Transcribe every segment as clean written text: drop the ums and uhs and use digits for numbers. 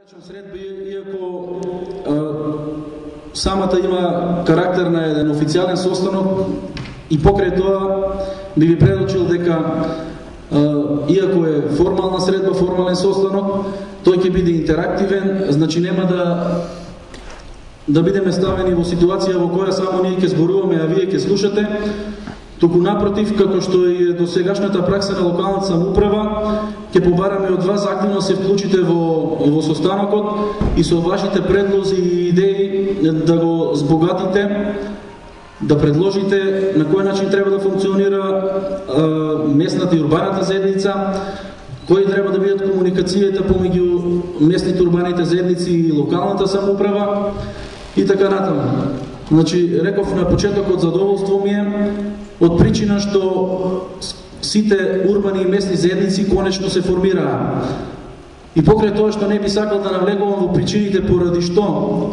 Средба, иако самата има карактер на еден официјален состанок и покрај тоа би ви предочил дека иако е формална средба, формален состанок, тој ќе биде интерактивен, значи нема да бидеме ставени во ситуација во која само ние ќе зборуваме, а вие ќе слушате, туку напротив, како што и до сегашната пракса на локалната самоуправа, ќе побараме од вас активно се вклучите во состанокот и со вашите предлози и идеи да го збогатите, да предложите на кој начин треба да функционира местната и урбаната заедница, кои треба да бидат комуникацијата помеѓу местните урбаните заедници и локалната самоуправа и така натаму. Значи, реков на почетокот, задоволство ми е од причина што сите урбани и местни заедници конечно се формираа. И покрај тоа што не би сакал да навлегувам во причините поради што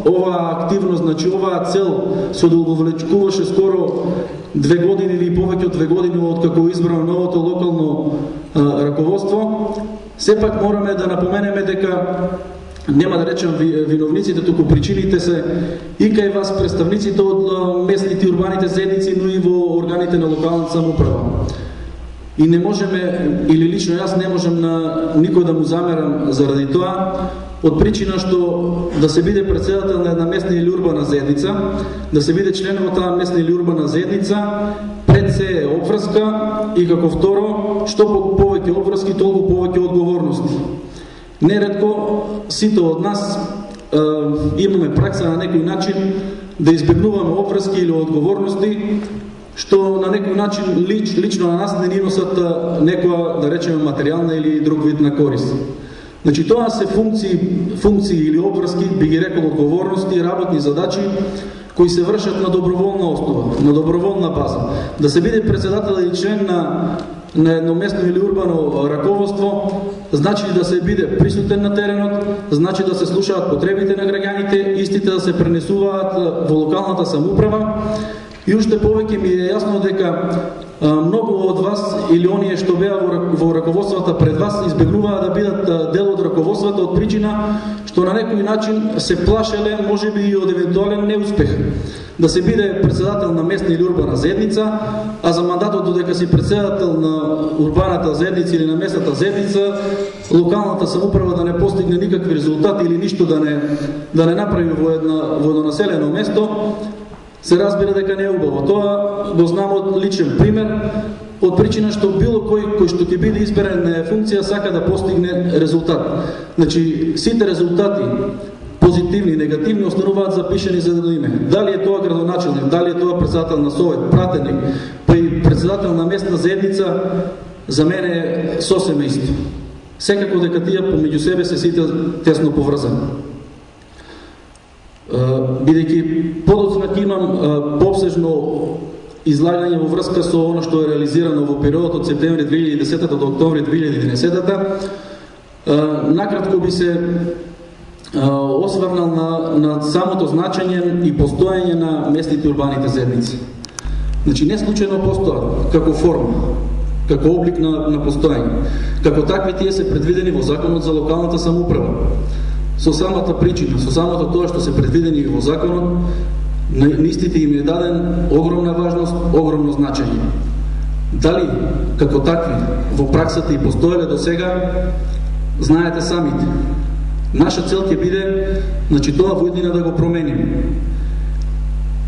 оваа активност, значи оваа цел се одолговлечкуваше скоро 2 години или повеќе од 2 години од како избрано новото локално раководство, сепак мораме да напоменеме дека нема да речем виновниците, туку причините се и кај вас представниците од местните и урбаните заедници, но и во органите на локалната самоуправа. И не можеме, или лично јас не можем на никој да му замерам заради тоа, од причина што да се биде председател на една местна или урбана заедница, да се биде член во таа местна или урбана заедница, пред се е обврска и како второ, што повеќе обврски, толку повеќе одговорности. Нередко сите од нас имаме пракса на некој начин да избегнуваме обврски или одговорности, што на некој начин лично на нас не ни носат некоја, да речеме, материјална или друг вид на корист. Значи тоа се функции или обврски, би ги рекол одговорности, работни задачи кои се вршат на доброволна основа, на доброволна база. Да се биде председател или член на едно местно или урбано раководство, значи да се биде присутен на теренот, значи да се слушаат потребите на граѓаните, истите да се пренесуваат во локалната самоуправа. И уште повеќе ми е јасно дека многу од вас или оние што беа во раководствата пред вас избегнуваа да бидат дел од раководствата од причина што на некој начин се плашеле, можеби и од евентуален неуспех. Да се биде председател на местна или урбана заедница, а за мандатот додека си председател на урбаната заедница или на местната заедница, локалната самоуправа да не постигне никакви резултати или ништо да не направи во едно населено место, се разбира дека не е убаво. Тоа го знам од личен пример, од причина што било кој што ќе биде изберен на функција сака да постигне резултат. Значи, сите резултати, позитивни и негативни, остануваат запишени за едно име. Дали е тоа градоначелник, дали е тоа председател на совет, пратеник, па и председател на местна заедница, за мене е сосема исто. Секако дека тие помеѓу себе се сите тесно поврзани. Бидејќи подоцна ќе имам пообсежно излагање во врска со оно што е реализирано во периодот од септември 2010 до октомври 2011, накратко би се осврнал на самото значење и постоење на местните урбаните заедници. Значи, не случајно постојат како форма, како облик на постоење. Како такви тие се предвидени во Законот за локалната самоуправа. Со самата причина, со самото тоа што се предвидени во законот, наистите им е даден огромна важност, огромно значење. Дали како такви во праксата и постоеле до сега, знаете самите. Наша цел ќе биде, значи тоа во иднина да го промениме.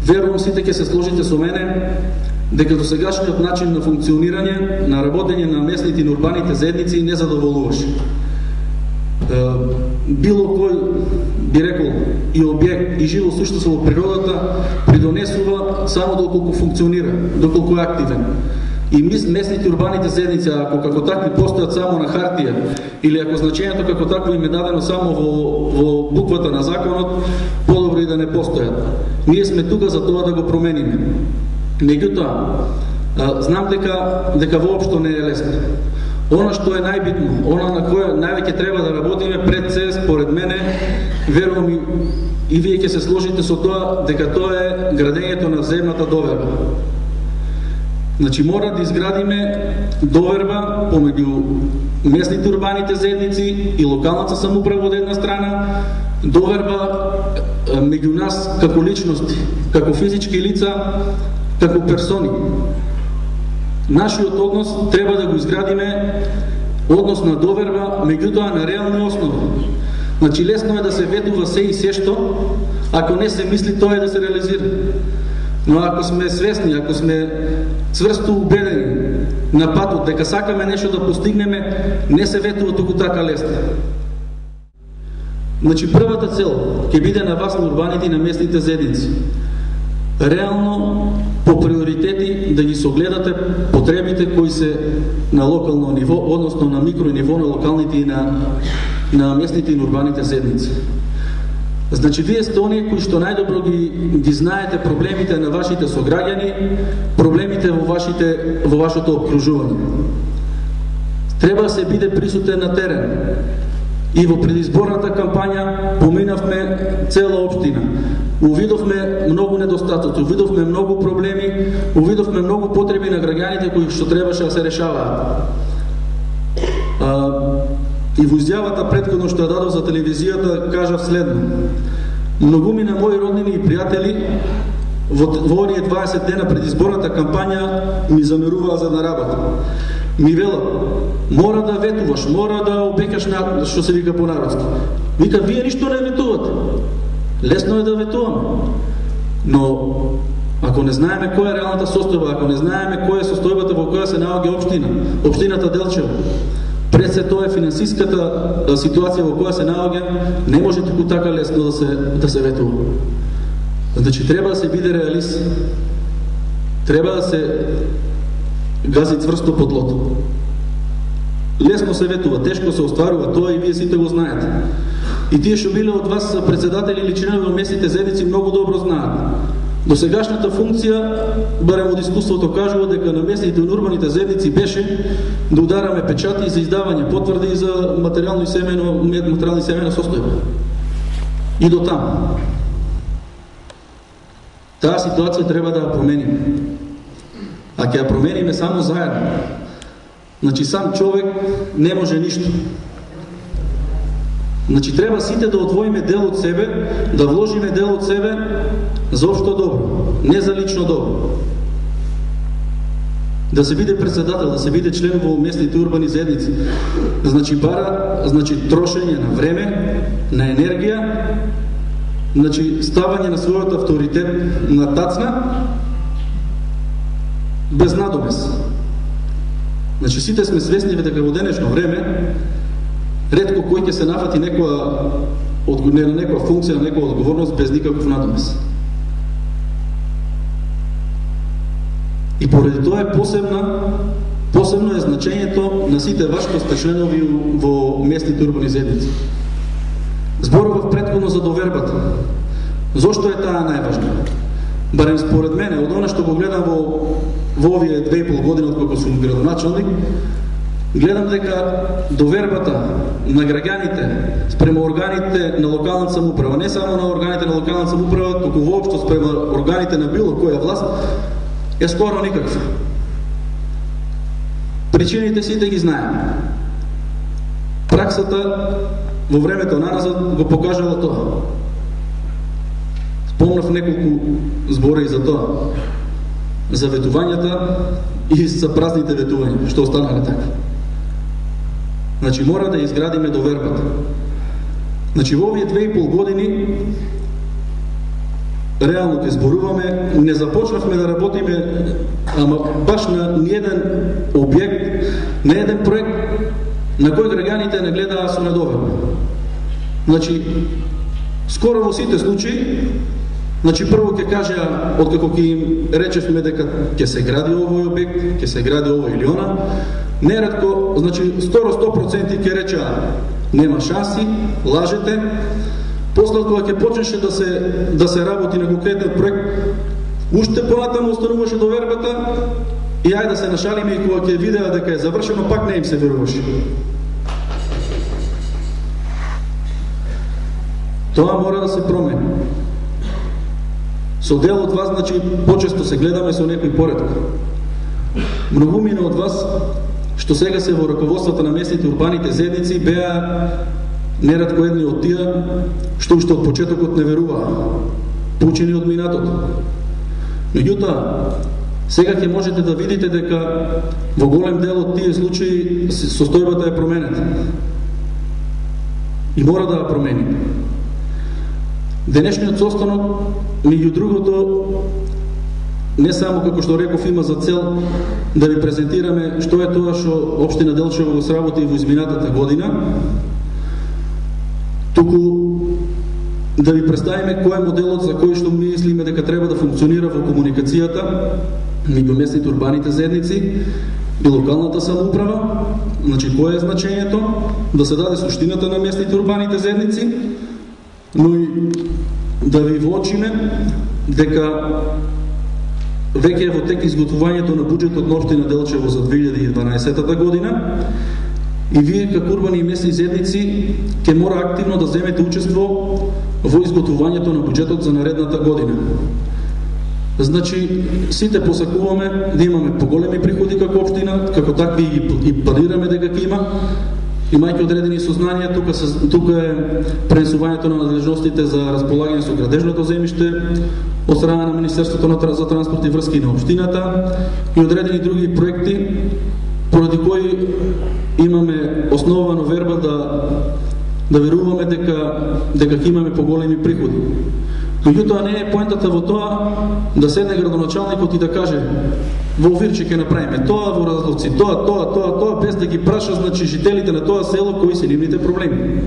Верувам сите ќе се сложите со мене дека до сегашниот начин на функционирање, на работење на местните и урбаните заедници не задоволуваше. Било кој, би рекол, и објект, и живо суштество во природата придонесува само доколку функционира, доколку е активен. И местните урбаните заедници, ако како такви постојат само на хартија, или ако значењето како такво им е дадено само во буквата на законот, подобро и да не постојат. Ние сме тука за тоа да го промениме. Меѓутоа, знам дека воопшто не е лесно. Она што е најбитно, она на кое највеќе треба да работиме пред се, според мене, верувам и вие ќе се сложите со тоа, дека тоа е градењето на взаимната доверба. Значи, мора да изградиме доверба помеѓу местните урбаните заедници и локалната самоуправа од една страна доверба меѓу нас како личности, како физички лица, како персони. Нашиот однос треба да го изградиме однос на доверба, меѓутоа на реални основи. Значи лесно е да се ветува се и се што, ако не се мисли тоа е да се реализира. Но ако сме свесни, ако сме цврсто убедени на патот дека сакаме нешто да постигнеме, не се ветува туку така лесно. Значи првата цел ќе биде на вас, на урбаните и на местните заедници. Реално по приоритети да ги согледате потребите кои се на локално ниво, односно на микро ниво на локалните и на местните и на урбаните заедници. Значи вие сте оние кои што најдобро ги знаете проблемите на вашите сограѓани, проблемите во вашето обкружување. Треба да се биде присутен на терен. И во предизборната кампања поминавме цела општина. Увидовме многу недостатоци, увидовме многу проблеми, увидовме многу потреби на граѓаните кои што требаше да се решаваат. И во изјавата претходно што ја дадов за телевизијата кажав следно. Многумина мои роднини и пријатели во оние 20 дена пред изборната кампања ми замеруваа за една работа. Ми вела, мора да ветуваш, мора да обекаш на што се вика по народски. Вика, вие ништо не ветувате. Лесно е да ветуваме. Но ако не знаеме која е реалната состојба, ако не знаеме која е состојбата во која се наоѓа општина, општината Делчево, пред се тоа е финансиската ситуација во која се наоѓа, не може туку така лесно да се ветува. Значи треба да се биде реалист. Треба да се гази цврсто по тлото. Лесно се ветува, тешко се остварува, тоа и вие сите го знаете. И тие што биле од вас председатели или членови во местните заедници многу добро знаат. До сегашната функција, барем од искуството кажува дека на местните и урбаните заедници беше да удараме печати за издавање потврди за материјално и семејна состојба. И до таму. Таа ситуација треба да ја промениме. А ќе ја промениме само заедно. Значи сам човек не може ништо. Значи треба сите да одвоиме дел од себе, да вложиме дел од себе за општо добро, не за лично добро. Да се биде председател, да се биде член во местните урбани заедници. Значи трошење на време, на енергија, значи ставање на својот авторитет на тацна, без надомес. Значи сите сме свесни дека во денешно време ретко кој ќе се нафати на некоја функција, на некоја одговорност без никаков надомес. И поради тоа е посебно е значењето на сите вас што сте членови во местните урбани заедници. Зборував претходно за довербата. Зошто е таа најважна? Барем според мене, од она што го гледам во овие 2,5 години откако сум градоначалник, гледам дека довербата на граѓаните спрема органите на локалната самоуправа, не само на органите на локалната самоуправа, туку воопшто спрема органите на било која власт, е скоро никаква. Причините сите ги знаеме. Праксата во времето наназад го покажала тоа. Спомнав неколку збори за тоа. За ветувањата и за празните ветувања, што останале така. Значи мора да изградиме довербата. Значи во овие 2,5 години реално ќе зборуваме, не започнавме да работиме ама баш на ниеден објект, на еден проект на кој граѓаните не гледаа со недоверба. Значи скоро во сите случаи, значи прво ќе кажа, откако ќе им речевме дека ќе се гради овој објект, ќе се гради ова или она, неретко, значи 100% ќе речеа нема шанси, лажете. После кога ќе почнеше да се работи на конкретен проект, уште понатаму остануваше довербата и ајде да се нашалиме и кога ќе видеа дека е завршено, пак не им се веруваше. Тоа мора да се промени. Со дел од вас, значи, почесто се гледаме со некој поредок. Многумина од вас, што сега се во раководството на местните урбаните заедници, беа неретко едни од тие што уште од почетокот не веруваа, поучени од минатото. Меѓутоа, сега ќе можете да видите дека во голем дел од тие случаи состојбата е променета. И мора да ја промени. Денешниот состанок, меѓу другото, не само, како што реков, има за цел да ви презентираме што е тоа што Општина Делчево го сработи во изминатата година, туку да ви представиме кој е моделот за кој што мислиме дека треба да функционира во комуникацијата меѓу местните урбаните заедници и локалната самоуправа. Значи, кое е значењето да се даде суштината на местните урбаните заедници, но и да ви воочиме дека веќе е во тек изготвувањето на буџетот на Општина Делчево за 2012 година и вие како урбани и местни заедници ќе мора активно да земете учество во изготвувањето на буџетот за наредната година. Значи, сите посакуваме да имаме поголеми приходи како општина, како такви и планираме дека ќе има, имајќи одредени сознанија. Тука е пренесувањето на надлежностите за располагање со градежното земјиште од страна на Министерството за транспорт и врски на општината и одредени други проекти, поради кои имаме основано верба да веруваме дека ќе имаме поголеми приходи. Меѓутоа, не е поентата во тоа да седне градоначалникот и да каже во Овирче ќе направиме тоа, во Разловци тоа, без да ги праша, значи, жителите на тоа село кои се нивните проблеми.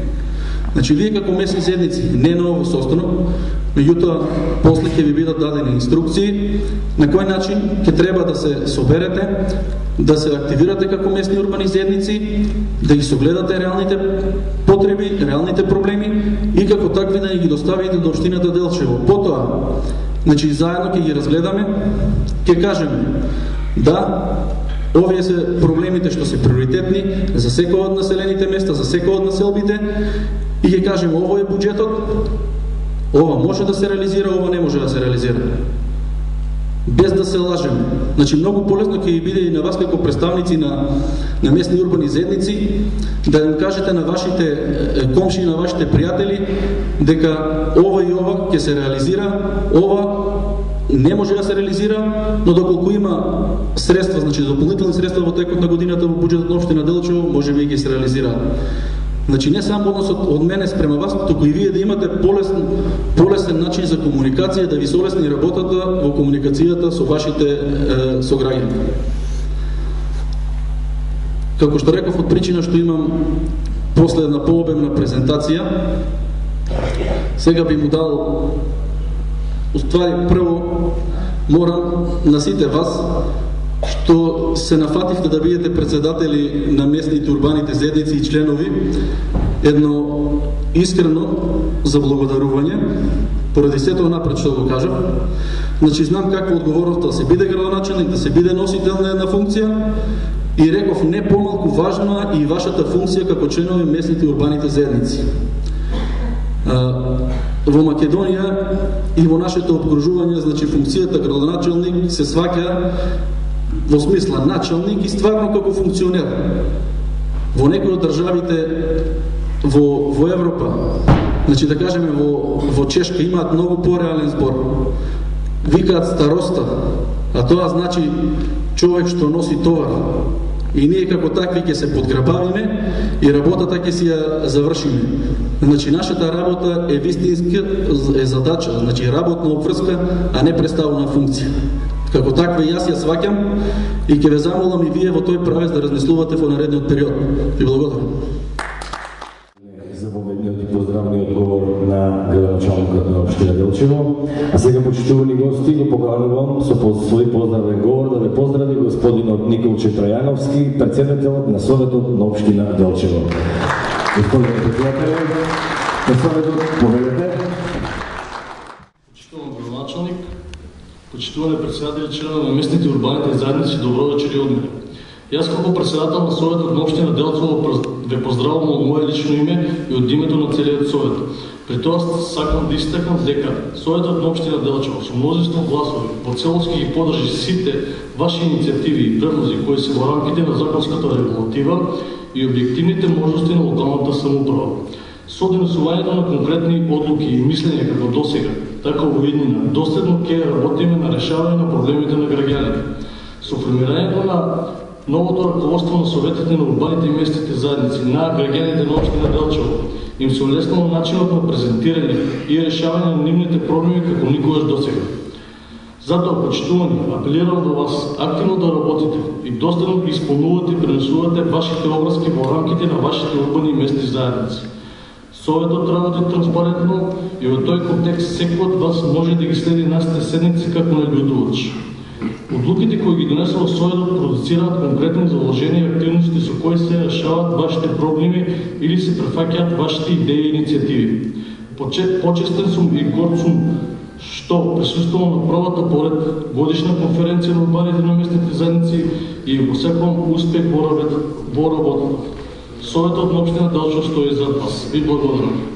Значи, вие како местни заедници, не на овој состанок, меѓутоа, после ќе ви бидат дадени инструкции на кој начин ќе треба да се соберете, да се активирате како местни урбани заедници, да ги согледате реалните потреби, реалните проблеми и како такви да ги доставите до Општината Делчево. Потоа, значи, заедно ќе ги разгледаме, ќе кажеме да, овие се проблемите што се приоритетни за секој од населените места, за секој од населбите, и ќе кажеме ово е буџетот, ова може да се реализира, ова не може да се реализира. Без да се лажеме. Значи, многу полесно ќе биде и на вас како представници на местни урбани заедници да им кажете на вашите комши, на вашите пријатели дека ова и ова ќе се реализира, ова не може да се реализира, но доколку има средства, значи дополнителни средства во текот на годината во буџетот на Општина Делчево, може би ќе се реализира. Значи, не само односот од мене спрема вас, туку и вие да имате полесен начин за комуникација, да ви се олесни работата во комуникацијата со вашите сограѓани. Како што реков, од причина што имам после една пообемна презентација, сега би му дал, уствари, прво морам на сите вас што се нафативте да бидете председатели на местните урбаните заедници и членови, едно искрено заблагодарување поради сето напред што го кажав. Значи, знам каква одговорност да се биде градоначелник, да се биде носител на една функција и реков, не помалку важна и вашата функција како членови местните урбаните заедници. Во Македонија и во нашето обкружување, значи, функцијата градоначелник се сваќа во смисла началник и стварно како функционер. Во некои од државите во Европа, значи да кажеме во Чешка, имаат многу пореален збор. Викаат староста, а тоа значи човек што носи товар. И ние како такви ќе се подграбавиме и работата ќе си ја завршиме. Значи, нашата работа е вистинска задача, значи работна обврска, а не представна функција. Како таква и јас ја сваќам и ќе ве замолам и вие во тој правец да размислувате во наредниот период. Ви благодарам. За поведниот и поздравниот одговор на градоначалникот на Општина Делчево. А сега, почитувани гости, го поканувам со свој поздравен говор да ве поздрави господинот Николче Трајановски, председателот на Советот на Општина Делчево. Господине председател, на Советот поведете. Почитуван градоначалник, почитувани председатели, членови на местните урбаните заедници, добро вечер и од мене. Јас како председател на Советот на Општина Делчево ве поздравувам од мое лично име и од името на целиот Совет. При тоа сакам да истакнам дека Советот на Општина Делчево со множество гласови во целост ги поддржи сите ваши иницијативи и предлози кои се во рамките на законската регулатива и објективните можности на локалната самоуправа. Со донесувањето на конкретни одлуки и мислење како досега, така во иднина, доследно ќе работиме на решавање на проблемите на граѓаните. Со формирањето на новото раководство на советите на урбаните и местните заедници на граѓаните на општина Делчево им се олеснува начинот на презентирање и решавање на нивните проблеми како никогаш досега. Затоа, почитувани, апелирам до вас активно да работите и доследно ги исполнувате и пренесувате вашите обврски во рамките на вашите урбани и местни заедници. Советот работи транспарентно и во тој контекст секој од вас може да ги следи нашите седници како наблюдувач. Одлуките кои ги донесува Советот продуцираат конкретни заложени активности со кои се решават вашите проблеми или се префаќаат вашите идеи и иницијативи. Почестен сум и горд сум што присуствувам на првата поред годишна конференција на урбаните на местните заедници и го секувам успех во работата. Советот на општина Делчево стои зад вас. Ви благодарам.